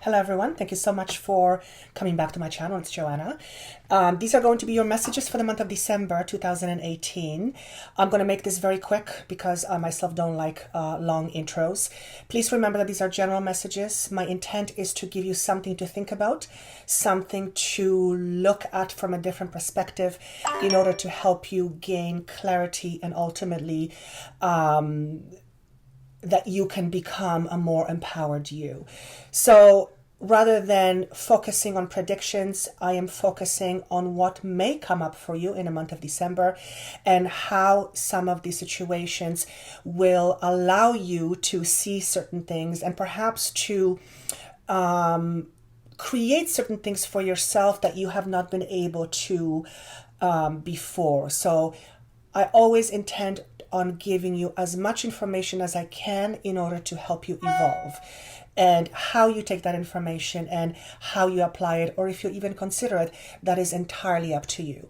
Hello everyone, thank you so much for coming back to my channel. It's Joanna. These are going to be your messages for the month of December 2018. I'm going to make this very quick because I myself don't like long intros. Please remember that these are general messages. My intent is to give you something to think about, something to look at from a different perspective in order to help you gain clarity and ultimately that you can become a more empowered you. So rather than focusing on predictions, I am focusing on what may come up for you in the month of December and how some of these situations will allow you to see certain things and perhaps to create certain things for yourself that you have not been able to before. So I always intend on giving you as much information as I can in order to help you evolve. And how you take that information and how you apply it, or if you even consider it, that is entirely up to you.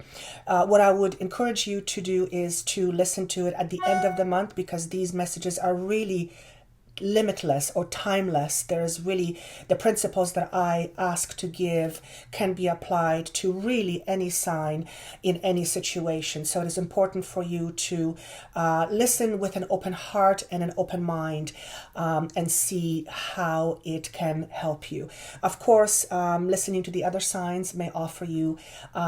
What I would encourage you to do is to listen to it at the end of the month, because these messages are really limitless or timeless. There is really the principles that I ask to give can be applied to really any sign in any situation. So it is important for you to listen with an open heart and an open mind and see how it can help you. Of course, listening to the other signs may offer you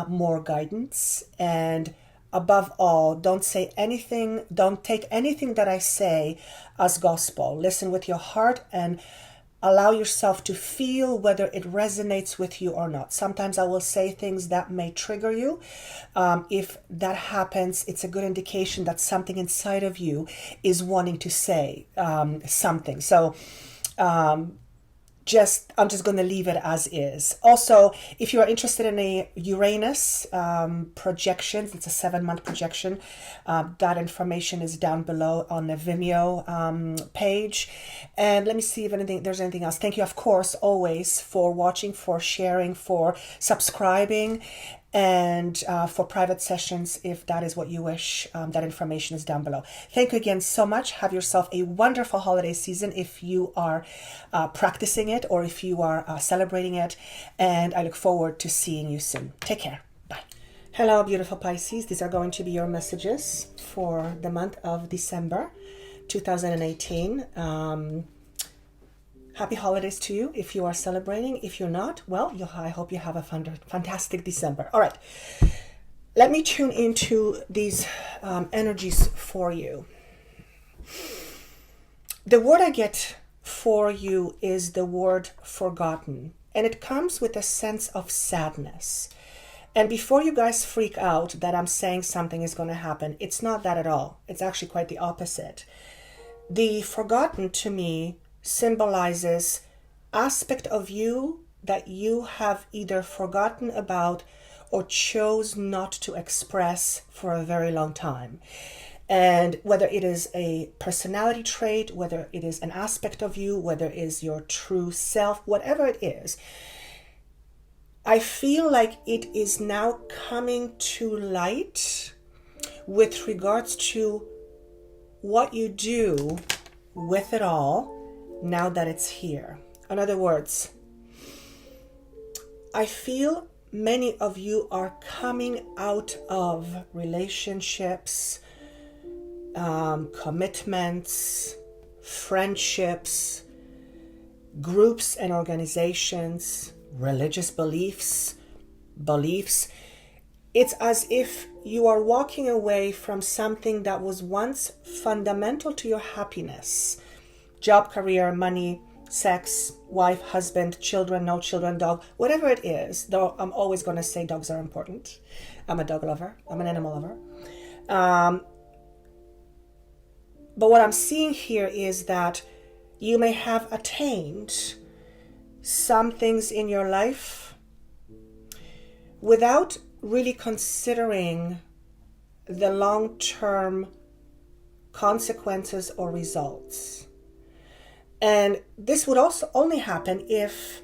more guidance, and above all, don't take anything that I say as gospel. Listen with your heart and allow yourself to feel whether it resonates with you or not. Sometimes I will say things that may trigger you. If that happens, it's a good indication that something inside of you is wanting to say something. So I'm just going to leave it as is. Also, if you are interested in a Uranus projections, it's a 7-month projection. That information is down below on the Vimeo page. And let me see if there's anything else. Thank you, of course, always for watching, for sharing, for subscribing, and for private sessions, if that is what you wish. That information is down below. Thank you again so much. Have yourself a wonderful holiday season if you are practicing it or if you are celebrating it. And I look forward to seeing you soon. Take care. Bye. Hello, beautiful Pisces. These are going to be your messages for the month of December 2018. Happy holidays to you if you are celebrating. If you're not, well, I hope you have a fantastic December. All right, let me tune into these energies for you. The word I get for you is the word forgotten, and it comes with a sense of sadness. And before you guys freak out that I'm saying something is going to happen, it's not that at all. It's actually quite the opposite. The forgotten to me symbolizes aspect of you that you have either forgotten about or chose not to express for a very long time. And whether it is a personality trait, whether it is an aspect of you, whether it is your true self, whatever it is, I feel like it is now coming to light with regards to what you do with it all now that it's here. In other words, I feel many of you are coming out of relationships, commitments, friendships, groups and organizations, religious beliefs. It's as if you are walking away from something that was once fundamental to your happiness. Job, career, money, sex, wife, husband, children, no children, dog, whatever it is, though I'm always going to say dogs are important. I'm a dog lover. I'm an animal lover. But what I'm seeing here is that you may have attained some things in your life without really considering the long-term consequences or results. And this would also only happen if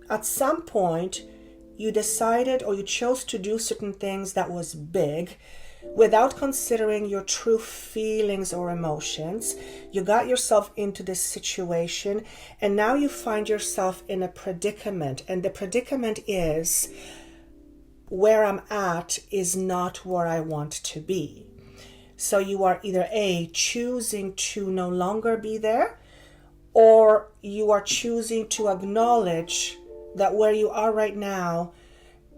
at some point you decided or you chose to do certain things that was big, without considering your true feelings or emotions. You got yourself into this situation, and now you find yourself in a predicament. And the predicament is, where I'm at is not where I want to be. So you are either A, choosing to no longer be there, or you are choosing to acknowledge that where you are right now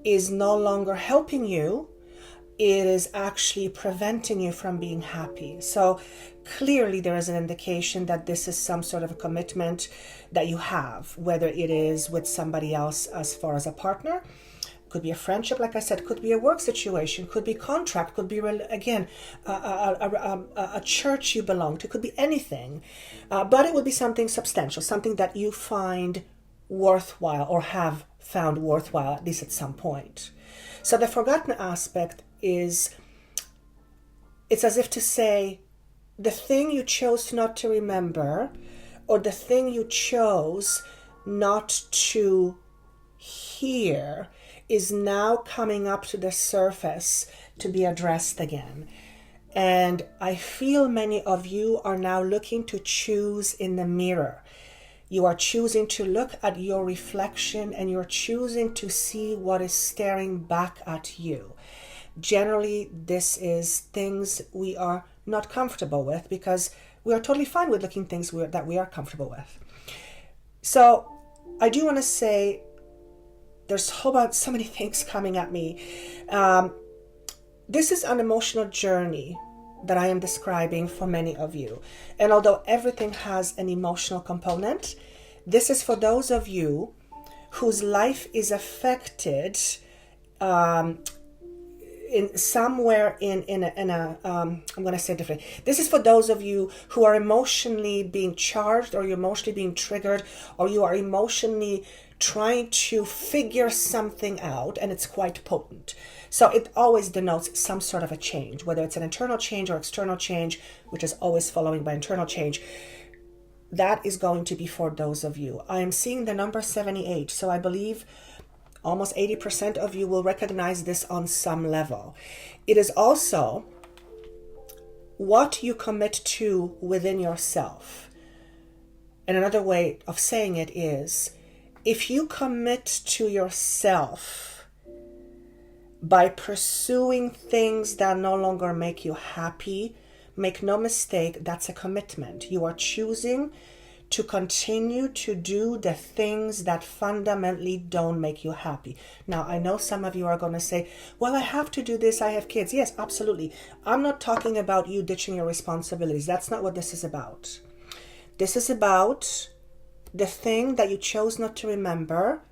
is no longer helping you. It is actually preventing you from being happy. So clearly there is an indication that this is some sort of a commitment that you have, whether it is with somebody else as far as a partner, could be a friendship, like I said, could be a work situation, could be contract, could be, again, a church you belong to, could be anything. But it would be something substantial, something that you find worthwhile or have found worthwhile, at least at some point. So the forgotten aspect is, it's as if to say, the thing you chose not to remember, or the thing you chose not to hear, is now coming up to the surface to be addressed again. And I feel many of you are now looking to choose in the mirror. You are choosing to look at your reflection, and you're choosing to see what is staring back at you. Generally, this is things we are not comfortable with, because we are totally fine with looking things that we are comfortable with. So I do want to say, there's so many things coming at me. This is an emotional journey that I am describing for many of you. And although everything has an emotional component, this is for those of you whose life is affected in somewhere in a I'm going to say it differently. This is for those of you who are emotionally being charged, or you're emotionally being triggered, or you are emotionally trying to figure something out, and it's quite potent. So it always denotes some sort of a change, whether it's an internal change or external change, which is always following by internal change. That is going to be for those of you. I am seeing the number 78, so I believe almost 80% of you will recognize this on some level. It is also what you commit to within yourself. And another way of saying it is, if you commit to yourself by pursuing things that no longer make you happy, make no mistake, that's a commitment. You are choosing to continue to do the things that fundamentally don't make you happy. Now, I know some of you are going to say, well, I have to do this, I have kids. Yes, absolutely. I'm not talking about you ditching your responsibilities. That's not what this is about. This is about the thing that you chose not to remember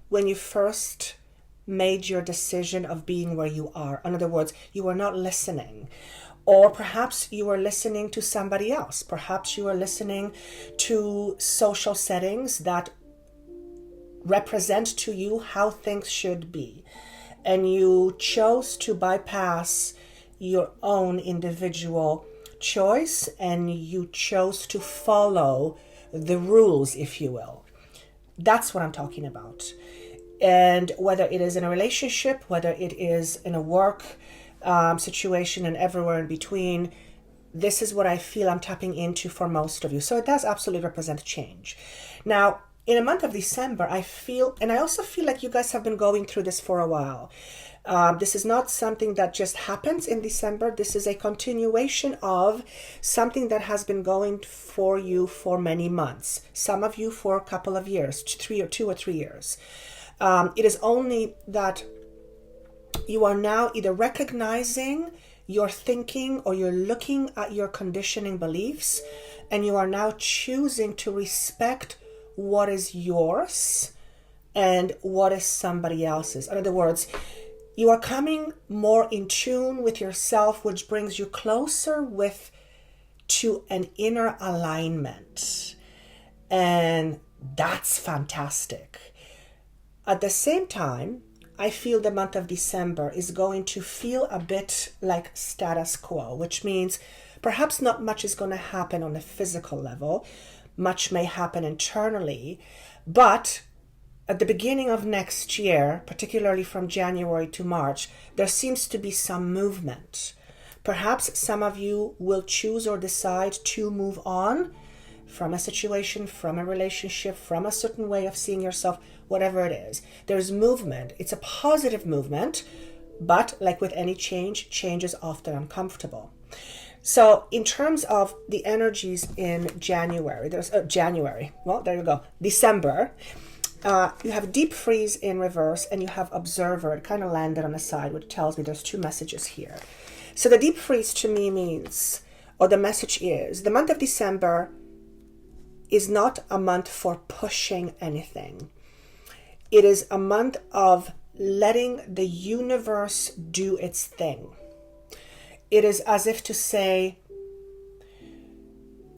when you first made your decision of being where you are. In other words, you were not listening. Or perhaps you were listening to somebody else. Perhaps you were listening to social settings that represent to you how things should be. And you chose to bypass your own individual choice, and you chose to follow the rules, if you will. That's what I'm talking about. And whether it is in a relationship, whether it is in a work situation, and everywhere in between, this is what I feel I'm tapping into for most of you. So it does absolutely represent change. Now, in the month of December, I feel, and I also feel like you guys have been going through this for a while. This is not something that just happens in December. This is a continuation of something that has been going for you for many months. Some of you for a couple of years, 2 or 3 years. It is only that you are now either recognizing your thinking, or you're looking at your conditioning beliefs, and you are now choosing to respect what is yours and what is somebody else's. In other words, you are coming more in tune with yourself, which brings you closer to an inner alignment. And that's fantastic. At the same time, I feel the month of December is going to feel a bit like status quo, which means perhaps not much is going to happen on a physical level. Much may happen internally, but at the beginning of next year, particularly from January to March, there seems to be some movement. Perhaps some of you will choose or decide to move on from a situation, from a relationship, from a certain way of seeing yourself, whatever it is. There's movement. It's a positive movement, but like with any change, change is often uncomfortable. So in terms of the energies in January, December, you have deep freeze in reverse and you have observer. It kind of landed on the side, which tells me there's two messages here. So the deep freeze to me means, or the message is, the month of December is not a month for pushing anything. It is a month of letting the universe do its thing. It is as if to say,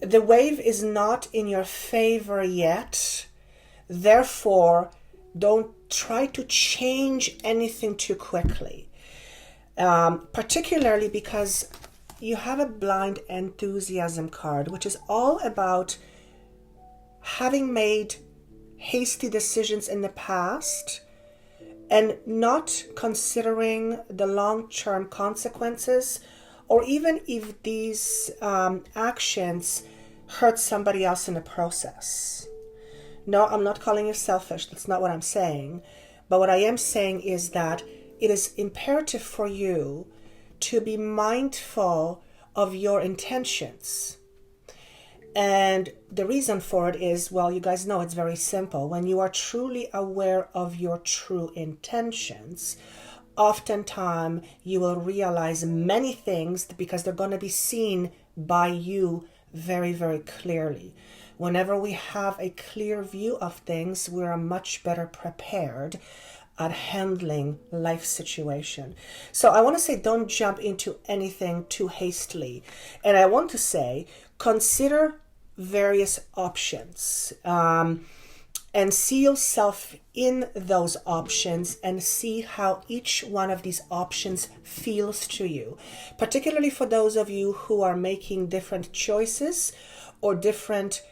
the wave is not in your favor yet, therefore don't try to change anything too quickly. Particularly because you have a blind enthusiasm card, which is all about having made hasty decisions in the past and not considering the long-term consequences, or even if these actions hurt somebody else in the process. No, I'm not calling you selfish. That's not what I'm saying. But what I am saying is that it is imperative for you to be mindful of your intentions. And the reason for it is, well, you guys know it's very simple. When you are truly aware of your true intentions, oftentimes you will realize many things because they're going to be seen by you very, very clearly. Whenever we have a clear view of things, we are much better prepared at handling life situation. So I want to say, don't jump into anything too hastily. And I want to say, consider various options and see yourself in those options and see how each one of these options feels to you. Particularly for those of you who are making different choices or different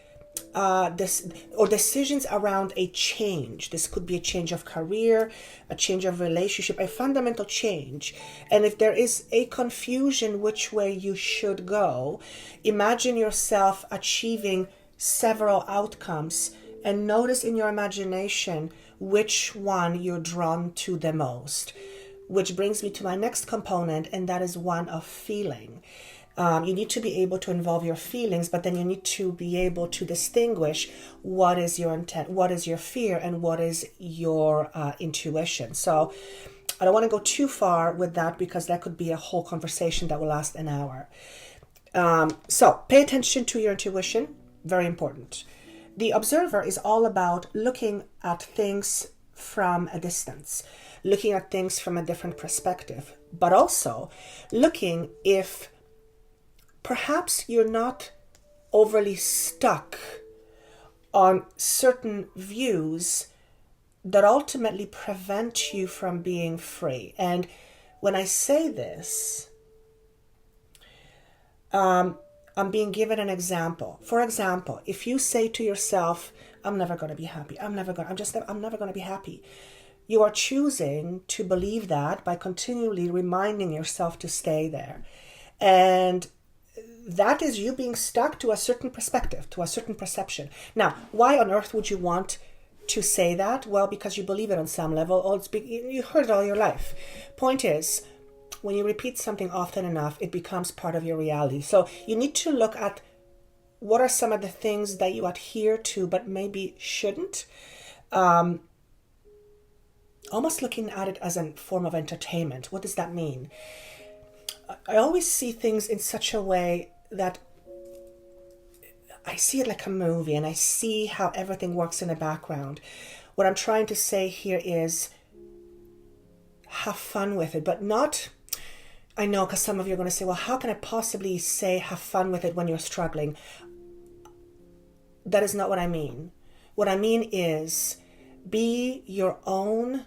decisions around a change. This could be a change of career, a change of relationship, a fundamental change. And if there is a confusion which way you should go, imagine yourself achieving several outcomes and notice in your imagination which one you're drawn to the most. Which brings me to my next component, and that is one of feeling. You need to be able to involve your feelings, but then you need to be able to distinguish what is your intent, what is your fear, and what is your intuition. So I don't want to go too far with that because that could be a whole conversation that will last an hour. So pay attention to your intuition, very important. The observer is all about looking at things from a distance, looking at things from a different perspective, but also looking if perhaps you're not overly stuck on certain views that ultimately prevent you from being free. And when I say this, I'm being given an example. For example, if you say to yourself, I'm never going to be happy. I'm never going to be happy. You are choosing to believe that by continually reminding yourself to stay there. And that is you being stuck to a certain perspective, to a certain perception. Now, why on earth would you want to say that? Well, because you believe it on some level, or you heard it all your life. Point is, when you repeat something often enough, it becomes part of your reality. So you need to look at what are some of the things that you adhere to but maybe shouldn't. Almost looking at it as a form of entertainment. What does that mean? I always see things in such a way that I see it like a movie and I see how everything works in the background. What I'm trying to say here is have fun with it, but not, I know, because some of you are going to say, well, how can I possibly say have fun with it when you're struggling? That is not what I mean. What I mean is be your own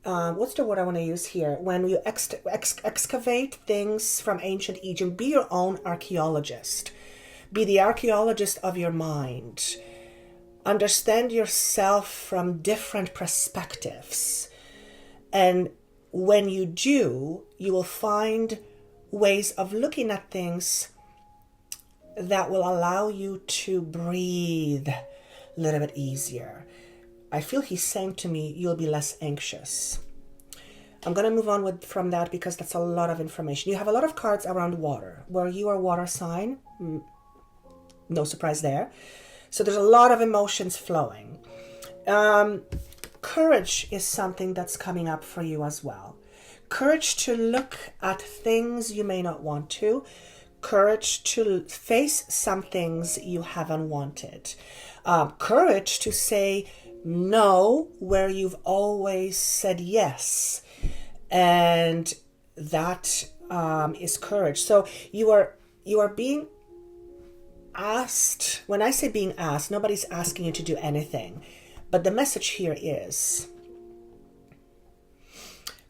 what's the word I want to use here? When you excavate things from ancient Egypt, be your own archaeologist. Be the archaeologist of your mind. Understand yourself from different perspectives. And when you do, you will find ways of looking at things that will allow you to breathe a little bit easier. I feel he's saying to me, you'll be less anxious. I'm going to move on from that because that's a lot of information. You have a lot of cards around water. Where you are water sign, no surprise there. So there's a lot of emotions flowing. Courage is something that's coming up for you as well. Courage to look at things you may not want to. Courage to face some things you haven't wanted. Courage to say no where you've always said yes. And that is courage. So you are being asked. When I say being asked, nobody's asking you to do anything. But the message here is,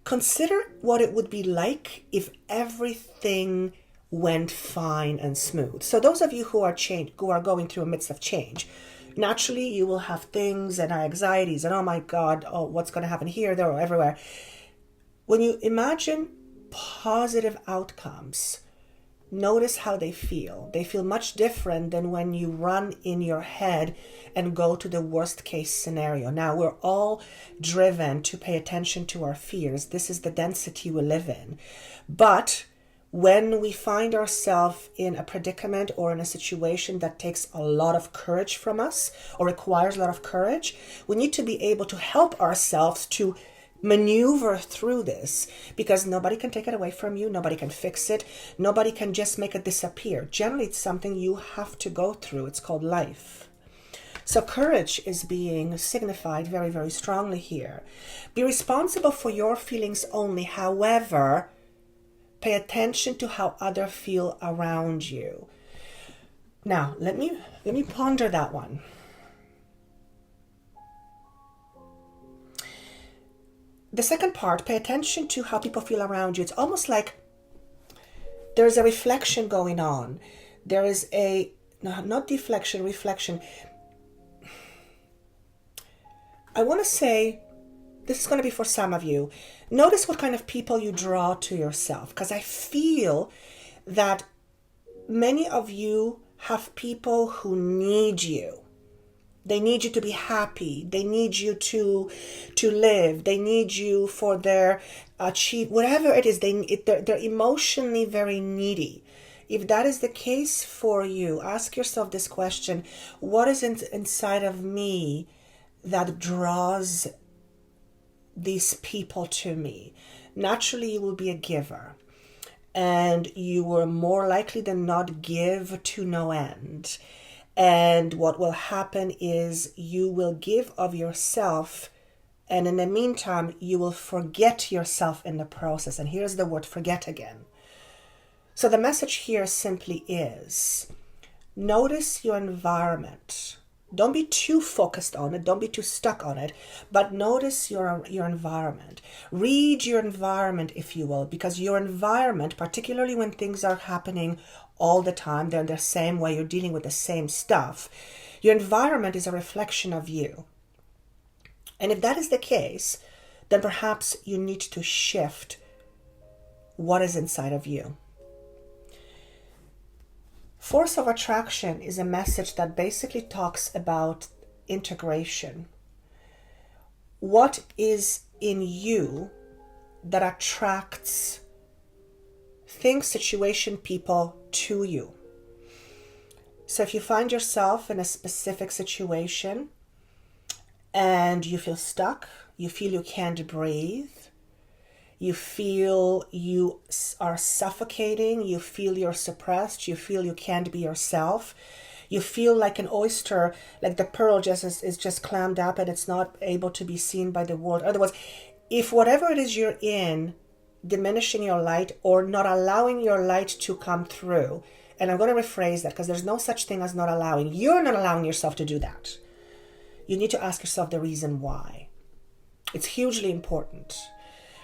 consider what it would be like if everything went fine and smooth. So those of you who are going through a midst of change, naturally you will have things and anxieties and oh my God, oh, what's going to happen here, there, or everywhere. When you imagine positive outcomes, notice how they feel. They feel much different than when you run in your head and go to the worst case scenario. Now, we're all driven to pay attention to our fears. This is the density we live in. But when we find ourselves in a predicament or in a situation that takes a lot of courage from us or requires a lot of courage, we need to be able to help ourselves to maneuver through this, because nobody can take it away from you. Nobody can fix it. Nobody can just make it disappear. Generally, it's something you have to go through. It's called life. So courage is being signified very, very strongly here. Be responsible for your feelings only. However, pay attention to how others feel around you. Now, let me ponder that one. The second part, pay attention to how people feel around you. It's almost like there's a reflection going on. There is not deflection, reflection. I want to say, this is going to be for some of you. Notice what kind of people you draw to yourself, because I feel that many of you have people who need you. They need you to be happy. They need you to live. They need you for their achieve, whatever it is. They're emotionally very needy. If that is the case for you, ask yourself this question: what is inside of me that draws these people to me? Naturally, you will be a giver, and you will more likely than not give to no end. And what will happen is you will give of yourself, and in the meantime, you will forget yourself in the process. And here's the word forget again. So the message here simply is, notice your environment. Don't be too focused on it. Don't be too stuck on it. But notice your environment. Read your environment, if you will, because your environment, particularly when things are happening all the time, they're the same way, you're dealing with the same stuff. Your environment is a reflection of you. And if that is the case, then perhaps you need to shift what is inside of you. Force of attraction is a message that basically talks about integration. What is in you that attracts things, situation, people to you? So if you find yourself in a specific situation and you feel stuck, you feel you can't breathe, you feel you are suffocating, you feel you're suppressed, you feel you can't be yourself, you feel like an oyster, like the pearl is just clammed up and it's not able to be seen by the world. Otherwise, if whatever it is you're in, diminishing your light or not allowing your light to come through, and I'm going to rephrase that because there's no such thing as not allowing. You're not allowing yourself to do that. You need to ask yourself the reason why. It's hugely important.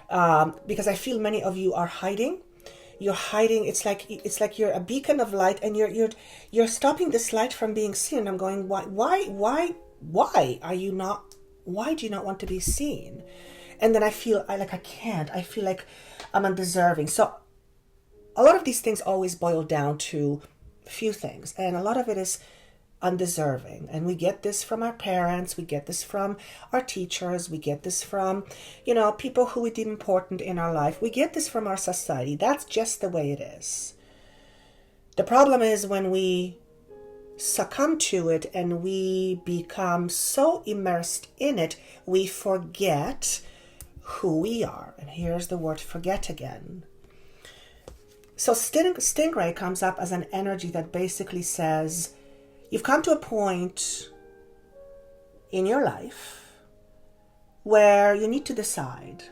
Because I feel many of you are hiding. You're hiding. It's like you're a beacon of light, and you're stopping this light from being seen. And I'm going, why are you not? Why do you not want to be seen? And then I feel I can't. I feel like I'm undeserving. So a lot of these things always boil down to a few things, and a lot of it is undeserving. And we get this from our parents, we get this from our teachers, we get this from, people who we deem important in our life. We get this from our society. That's just the way it is. The problem is when we succumb to it and we become so immersed in it, we forget who we are. And here's the word forget again. So stingray comes up as an energy that basically says, you've come to a point in your life where you need to decide,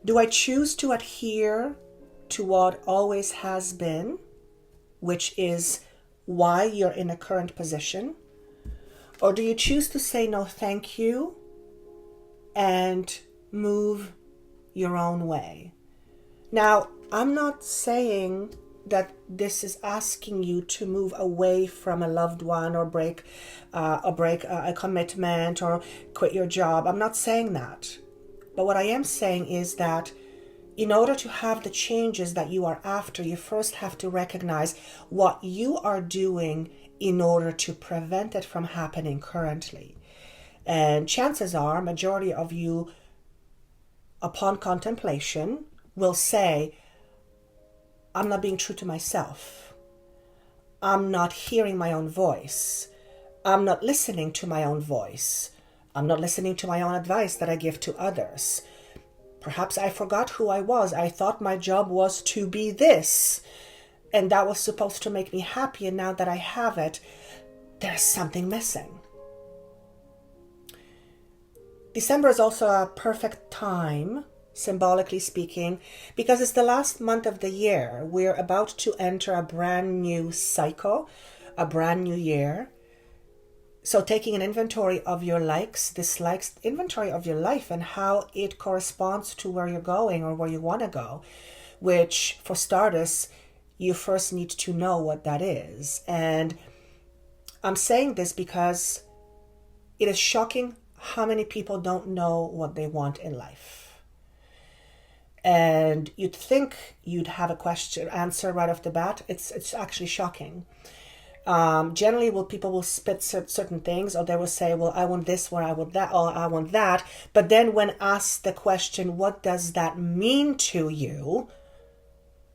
do I choose to adhere to what always has been, which is why you're in a current position? Or do you choose to say no thank you and move your own way? Now, I'm not saying that this is asking you to move away from a loved one or break a commitment or quit your job. I'm not saying that. But what I am saying is that in order to have the changes that you are after, you first have to recognize what you are doing in order to prevent it from happening currently. And chances are, majority of you, upon contemplation, will say, I'm not being true to myself. I'm not hearing my own voice. I'm not listening to my own voice. I'm not listening to my own advice that I give to others. Perhaps I forgot who I was. I thought my job was to be this, and that was supposed to make me happy, and now that I have it, there's something missing. December is also a perfect time, symbolically speaking, because it's the last month of the year. We're about to enter a brand new cycle, a brand new year. So taking an inventory of your likes, dislikes, inventory of your life and how it corresponds to where you're going or where you want to go, which for starters, you first need to know what that is. And I'm saying this because it is shocking how many people don't know what they want in life. And you'd think you'd have a answer right off the bat. It's actually shocking. Generally, people will spit certain things, or they will say, well, I want this, or I want that, or I want that. But then when asked the question, what does that mean to you?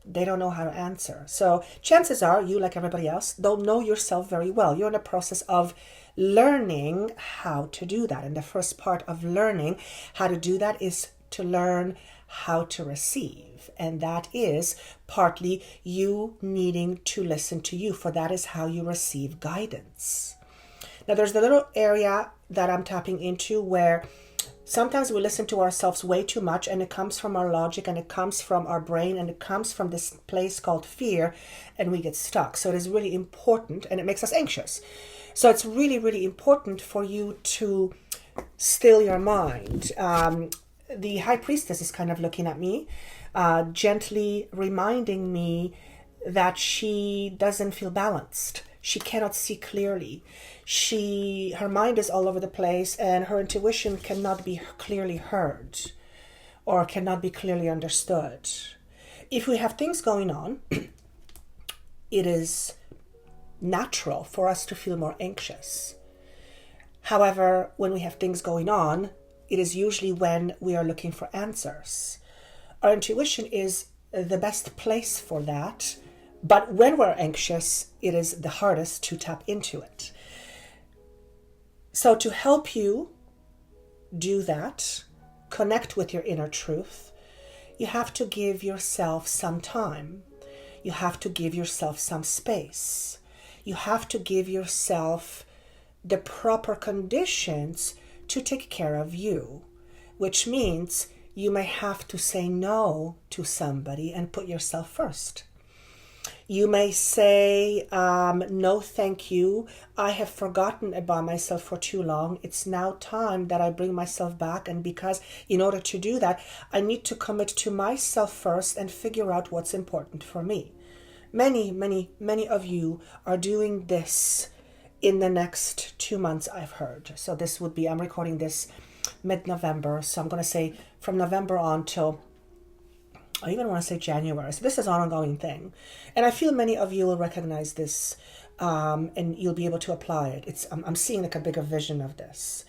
They don't know how to answer. So chances are you, like everybody else, don't know yourself very well. You're in the process of learning how to do that. And the first part of learning how to do that is to learn how to receive. And that is partly you needing to listen to you, for that is how you receive guidance. Now there's the little area that I'm tapping into where sometimes we listen to ourselves way too much, and it comes from our logic, and it comes from our brain, and it comes from this place called fear, and we get stuck. So it is really important, and it makes us anxious. So it's really, really important for you to still your mind. The High Priestess is kind of looking at me, gently reminding me that she doesn't feel balanced. She cannot see clearly. Her mind is all over the place, and her intuition cannot be clearly heard or cannot be clearly understood. If we have things going on, it is natural for us to feel more anxious. However, when we have things going on, it is usually when we are looking for answers. Our intuition is the best place for that, but when we're anxious, it is the hardest to tap into it. So to help you do that, connect with your inner truth, you have to give yourself some time. You have to give yourself some space. You have to give yourself the proper conditions to take care of you, which means you may have to say no to somebody and put yourself first. You may say, no, thank you. I have forgotten about myself for too long. It's now time that I bring myself back. And because in order to do that, I need to commit to myself first and figure out what's important for me. Many of you are doing this in the next 2 months, I've heard. So this would be, I'm recording this mid-November. So I'm going to say from November on till I even want to say January. So this is an ongoing thing. And I feel many of you will recognize this, and you'll be able to apply it. I'm seeing like a bigger vision of this.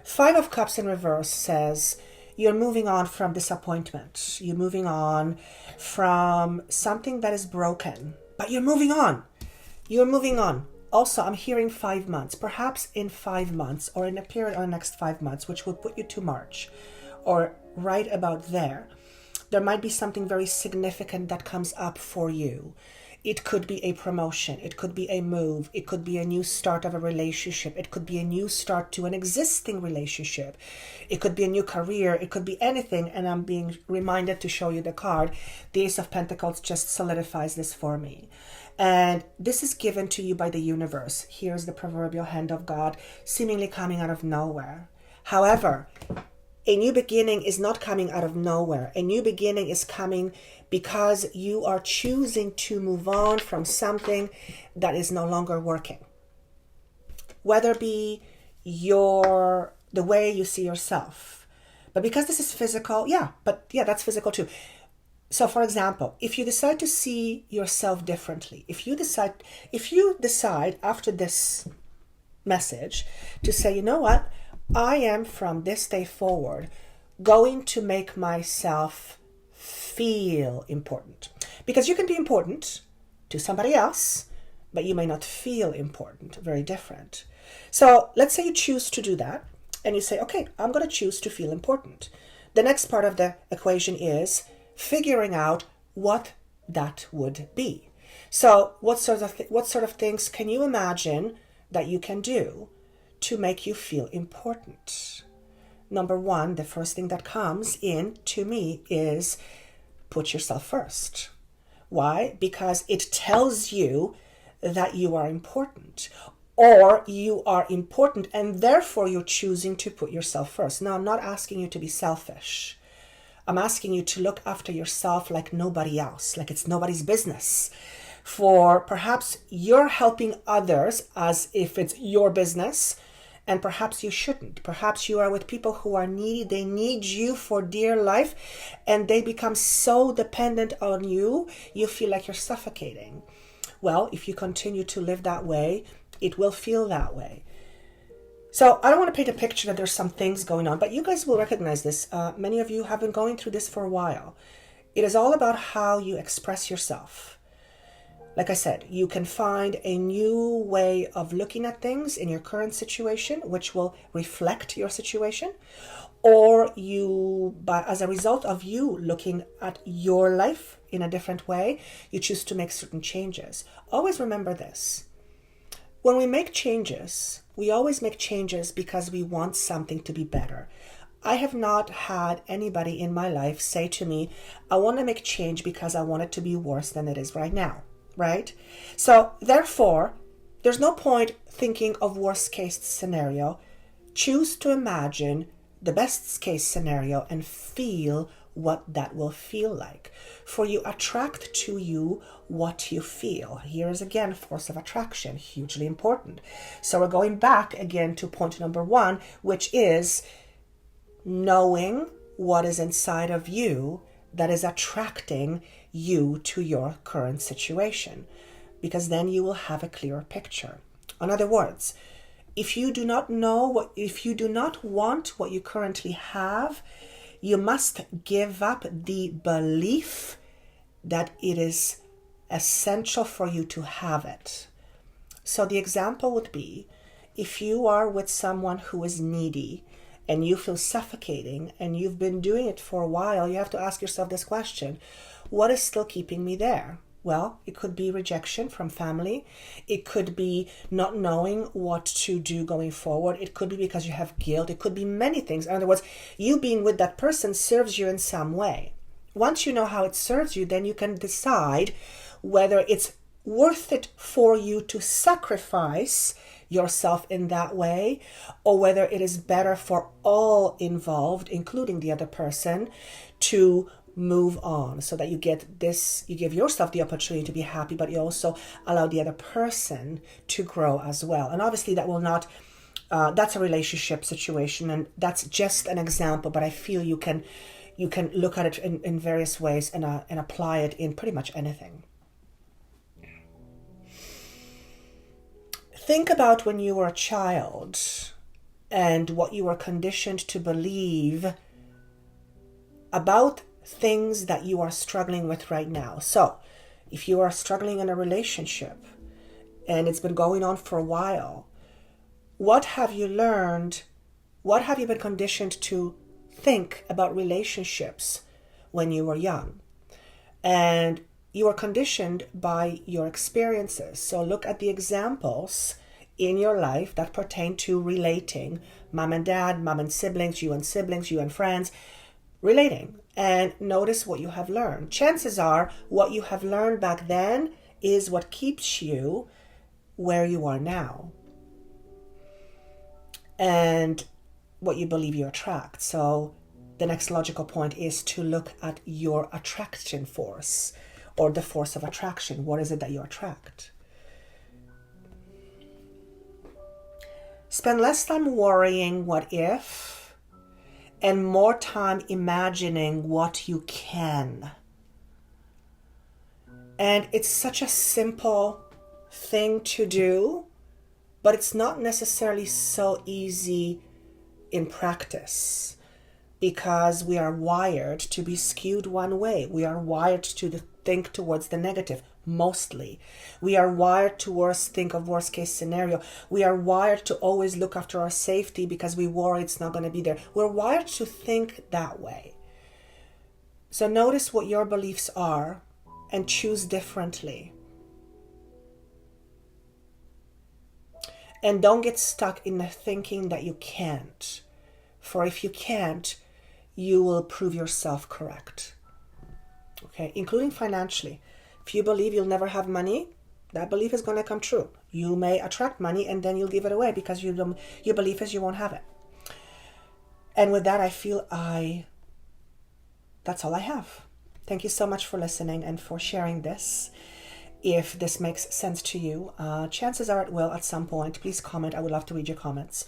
5 of Cups in reverse says you're moving on from disappointment. You're moving on from something that is broken, but you're moving on. You're moving on. Also, I'm hearing 5 months, perhaps in 5 months or in a period of the next 5 months, which will put you to March or right about there. There might be something very significant that comes up for you. It could be a promotion. It could be a move. It could be a new start of a relationship. It could be a new start to an existing relationship. It could be a new career. It could be anything. And I'm being reminded to show you the card. The Ace of Pentacles just solidifies this for me. And this is given to you by the universe. Here's the proverbial hand of God, seemingly coming out of nowhere. However, a new beginning is not coming out of nowhere. A new beginning is coming because you are choosing to move on from something that is no longer working. Whether it be the way you see yourself. But because this is physical, that's physical too. So for example, if you decide to see yourself differently, if you decide after this message to say, you know what, I am from this day forward going to make myself feel important. Because you can be important to somebody else, but you may not feel important. Very different. So let's say you choose to do that and you say, okay, I'm going to choose to feel important. The next part of the equation is figuring out what that would be. So what sort of things can you imagine that you can do to make you feel important? Number 1, the first thing that comes in to me is put yourself first. Why? Because it tells you that you are important, or you are important and therefore you're choosing to put yourself first. Now, I'm not asking you to be selfish. I'm asking you to look after yourself like nobody else, like it's nobody's business. For perhaps you're helping others as if it's your business, and perhaps you shouldn't. Perhaps you are with people who are needy. They need you for dear life, and they become so dependent on you, you feel like you're suffocating. Well, if you continue to live that way, it will feel that way. So I don't want to paint a picture that there's some things going on, but you guys will recognize this. Many of you have been going through this for a while. It is all about how you express yourself. Like I said, you can find a new way of looking at things in your current situation, which will reflect your situation, or as a result of you looking at your life in a different way, you choose to make certain changes. Always remember this. When we make changes, we always make changes because we want something to be better. I have not had anybody in my life say to me, I want to make change because I want it to be worse than it is right now, right? So therefore, there's no point thinking of worst case scenario. Choose to imagine the best case scenario and feel what that will feel like. For you attract to you what you feel. Here's again force of attraction, hugely important. So we're going back again to point number 1, which is knowing what is inside of you that is attracting you to your current situation, because then you will have a clearer picture. In other words, if you do not want what you currently have, you must give up the belief that it is essential for you to have it. So the example would be, if you are with someone who is needy and you feel suffocating and you've been doing it for a while, you have to ask yourself this question: what is still keeping me there? Well, it could be rejection from family. It could be not knowing what to do going forward. It could be because you have guilt. It could be many things. In other words, you being with that person serves you in some way. Once you know how it serves you, then you can decide whether it's worth it for you to sacrifice yourself in that way, or whether it is better for all involved, including the other person, to move on, so that you give yourself the opportunity to be happy, but you also allow the other person to grow as well. And obviously that will not, that's a relationship situation, and that's just an example, but I feel you can you can look at it in various ways and apply it in pretty much anything. Think about when you were a child and what you were conditioned to believe about things that you are struggling with right now. So, if you are struggling in a relationship and it's been going on for a while, what have you learned? What have you been conditioned to think about relationships when you were young? And you are conditioned by your experiences. So look at the examples in your life that pertain to relating. Mom and dad, mom and siblings, you and friends, relating. And notice what you have learned. Chances are what you have learned back then is what keeps you where you are now. And what you believe you attract. So the next logical point is to look at your attraction force, or the force of attraction. What is it that you attract? Spend less time worrying what if and more time imagining what you can. And it's such a simple thing to do, but it's not necessarily so easy in practice, because we are wired to be skewed one way. We are wired to think towards the negative, mostly. We are wired to think of worst case scenario. We are wired to always look after our safety because we worry it's not going to be there. We're wired to think that way. So notice what your beliefs are and choose differently. And don't get stuck in the thinking that you can't. For if you can't, you will prove yourself correct. Okay, including financially. If you believe you'll never have money, that belief is going to come true. You may attract money and then you'll give it away because your belief is you won't have it. And with that, I feel that's all I have. Thank you so much for listening and for sharing this. If this makes sense to you, chances are it will at some point. Please comment. I would love to read your comments.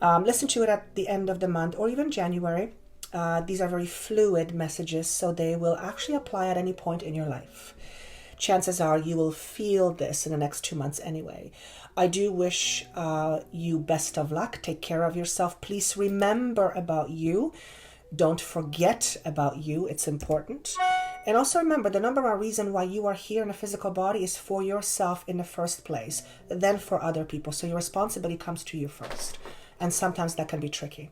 Listen to it at the end of the month or even January. These are very fluid messages, so they will actually apply at any point in your life. Chances are you will feel this in the next 2 months anyway. I do wish you best of luck. Take care of yourself. Please remember about you. Don't forget about you. It's important. And also remember, the number one reason why you are here in a physical body is for yourself in the first place, then for other people. So your responsibility comes to you first. And sometimes that can be tricky.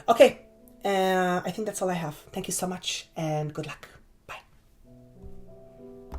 Okay, I think that's all I have. Thank you so much and good luck.